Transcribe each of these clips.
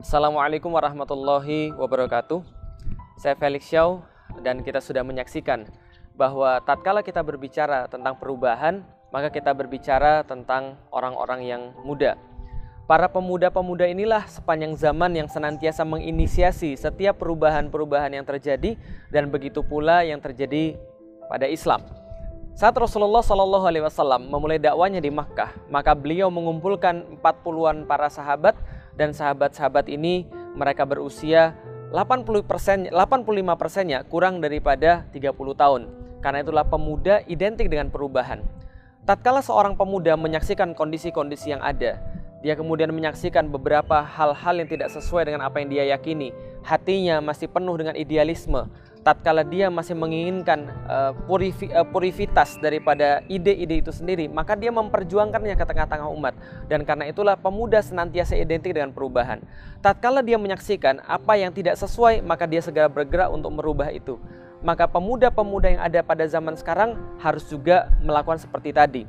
Assalamualaikum warahmatullahi wabarakatuh. Saya Felix Xiao dan kita sudah menyaksikan bahwa tatkala kita berbicara tentang perubahan, maka kita berbicara tentang orang-orang yang muda. Para pemuda-pemuda inilah sepanjang zaman yang senantiasa menginisiasi setiap perubahan-perubahan yang terjadi, dan begitu pula yang terjadi pada Islam. Saat Rasulullah SAW memulai dakwanya di Makkah, maka beliau mengumpulkan 40-an para sahabat, dan sahabat-sahabat ini mereka berusia 85%-nya kurang daripada 30 tahun. Karena itulah pemuda identik dengan perubahan. Tatkala seorang pemuda menyaksikan kondisi-kondisi yang ada, dia kemudian menyaksikan beberapa hal-hal yang tidak sesuai dengan apa yang dia yakini, hatinya masih penuh dengan idealisme, tatkala dia masih menginginkan purivitas daripada ide-ide itu sendiri, maka dia memperjuangkannya ke tengah-tengah umat. Dan karena itulah pemuda senantiasa identik dengan perubahan. Tatkala dia menyaksikan apa yang tidak sesuai, maka dia segera bergerak untuk merubah itu. Maka pemuda-pemuda yang ada pada zaman sekarang harus juga melakukan seperti tadi.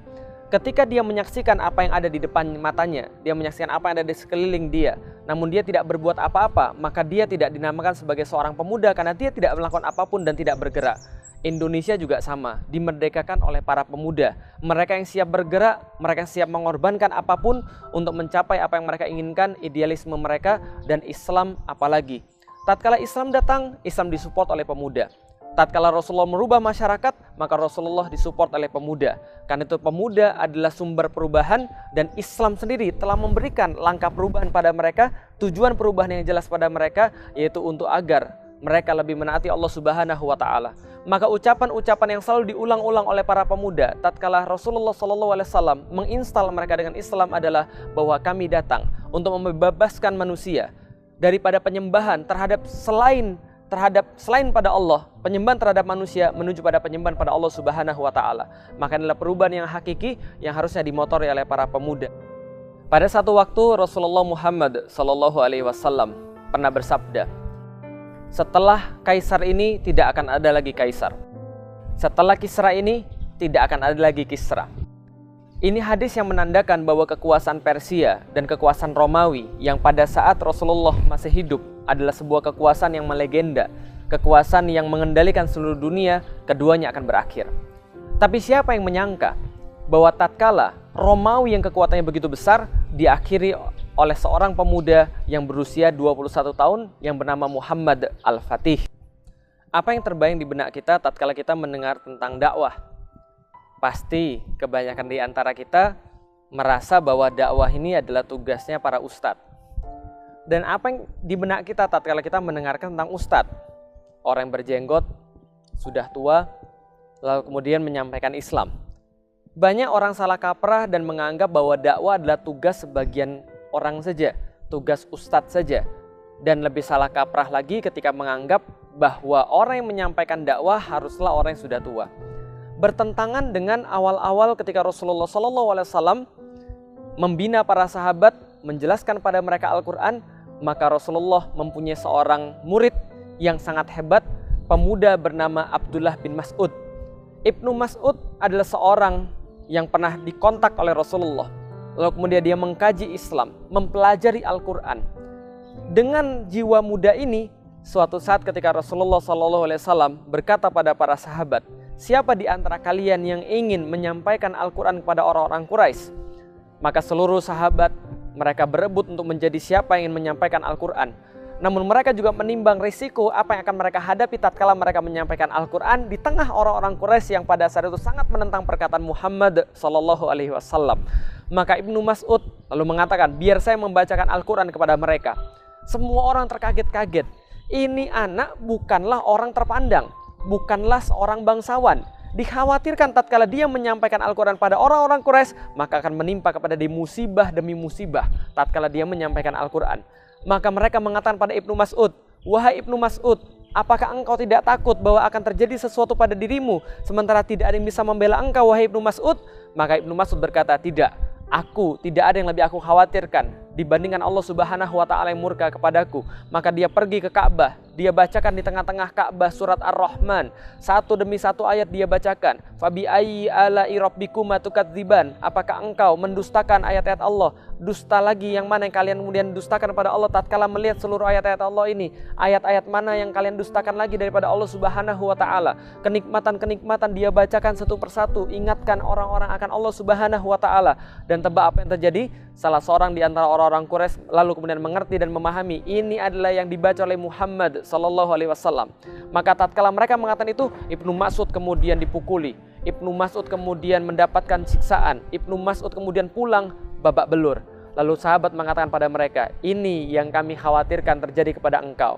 Ketika dia menyaksikan apa yang ada di depan matanya, dia menyaksikan apa yang ada di sekeliling dia, namun dia tidak berbuat apa-apa, maka dia tidak dinamakan sebagai seorang pemuda karena dia tidak melakukan apapun dan tidak bergerak. Indonesia juga sama, dimerdekakan oleh para pemuda. Mereka yang siap bergerak, mereka yang siap mengorbankan apapun untuk mencapai apa yang mereka inginkan, idealisme mereka, dan Islam apalagi. Tatkala Islam datang, Islam disupport oleh pemuda. Tatkala Rasulullah merubah masyarakat, maka Rasulullah disupport oleh pemuda. Karena itu pemuda adalah sumber perubahan, dan Islam sendiri telah memberikan langkah perubahan pada mereka, tujuan perubahan yang jelas pada mereka, yaitu untuk agar mereka lebih menaati Allah Subhanahu wa Ta'ala. Maka ucapan-ucapan yang selalu diulang-ulang oleh para pemuda tatkala Rasulullah SAW menginstal mereka dengan Islam adalah bahwa kami datang untuk membebaskan manusia daripada penyembahan selain pada Allah, penyembahan terhadap manusia menuju pada penyembahan pada Allah Subhanahu wa Ta'ala. Maka inilah perubahan yang hakiki yang harusnya dimotori oleh para pemuda. Pada satu waktu Rasulullah Muhammad SAW pernah bersabda, setelah Kaisar ini tidak akan ada lagi Kaisar, setelah Kisra ini tidak akan ada lagi Kisra. Ini hadis yang menandakan bahwa kekuasaan Persia dan kekuasaan Romawi yang pada saat Rasulullah masih hidup adalah sebuah kekuasaan yang melegenda, kekuasaan yang mengendalikan seluruh dunia, keduanya akan berakhir. Tapi siapa yang menyangka bahwa tatkala Romawi yang kekuatannya begitu besar diakhiri oleh seorang pemuda yang berusia 21 tahun yang bernama Muhammad Al-Fatih. Apa yang terbayang di benak kita tatkala kita mendengar tentang dakwah? Pasti kebanyakan di antara kita merasa bahwa dakwah ini adalah tugasnya para ustadz. Dan apa yang di benak kita tatkala kita mendengarkan tentang ustadz? Orang yang berjenggot, sudah tua, lalu kemudian menyampaikan Islam. Banyak orang salah kaprah dan menganggap bahwa dakwah adalah tugas sebagian orang saja, tugas ustadz saja. Dan lebih salah kaprah lagi ketika menganggap bahwa orang yang menyampaikan dakwah haruslah orang yang sudah tua. Bertentangan dengan awal-awal ketika Rasulullah SAW membina para sahabat, menjelaskan pada mereka Al-Quran, maka Rasulullah mempunyai seorang murid yang sangat hebat, pemuda bernama Abdullah bin Mas'ud. Ibnu Mas'ud adalah seorang yang pernah dikontak oleh Rasulullah, lalu kemudian dia mengkaji Islam, mempelajari Al-Quran. Dengan jiwa muda ini, suatu saat ketika Rasulullah SAW berkata pada para sahabat, siapa di antara kalian yang ingin menyampaikan Al-Quran kepada orang-orang Quraisy? Maka seluruh sahabat mereka berebut untuk menjadi siapa yang ingin menyampaikan Al-Quran. Namun mereka juga menimbang risiko apa yang akan mereka hadapi tatkala mereka menyampaikan Al-Quran di tengah orang-orang Quraisy yang pada saat itu sangat menentang perkataan Muhammad SAW. Maka Ibnu Mas'ud lalu mengatakan, biar saya membacakan Al-Quran kepada mereka. Semua orang terkaget-kaget. Ini anak bukanlah orang terpandang, bukanlah seorang bangsawan. Dikhawatirkan tatkala dia menyampaikan Al-Quran pada orang-orang Quraisy, maka akan menimpa kepada dia musibah demi musibah tatkala dia menyampaikan Al-Quran. Maka mereka mengatakan pada Ibnu Mas'ud, wahai Ibnu Mas'ud, apakah engkau tidak takut bahwa akan terjadi sesuatu pada dirimu sementara tidak ada yang bisa membela engkau, wahai Ibnu Mas'ud? Maka Ibnu Mas'ud berkata, tidak, aku tidak ada yang lebih aku khawatirkan dibandingkan Allah Subhanahu wa Ta'ala yang murka kepadaku. Maka dia pergi ke Ka'bah, dia bacakan di tengah-tengah Ka'bah surat Ar-Rahman. Satu demi satu ayat dia bacakan. Fabi ayyi ala'i rabbikuma tukadziban. Apakah engkau mendustakan ayat-ayat Allah? Dusta lagi yang mana yang kalian kemudian dustakan pada Allah tatkala melihat seluruh ayat-ayat Allah ini? Ayat-ayat mana yang kalian dustakan lagi daripada Allah Subhanahu wa taala? Kenikmatan-kenikmatan dia bacakan satu persatu, ingatkan orang-orang akan Allah Subhanahu wa taala. Dan tebak apa yang terjadi? Salah seorang di antara orang-orang Quraisy lalu kemudian mengerti dan memahami ini adalah yang dibaca oleh Muhammad sallallahu alaihi wasallam. Maka tatkala mereka mengatakan itu, Ibnu Mas'ud kemudian dipukuli. Ibnu Mas'ud kemudian mendapatkan siksaan. Ibnu Mas'ud kemudian pulang babak belur. Lalu sahabat mengatakan pada mereka, ini yang kami khawatirkan terjadi kepada engkau.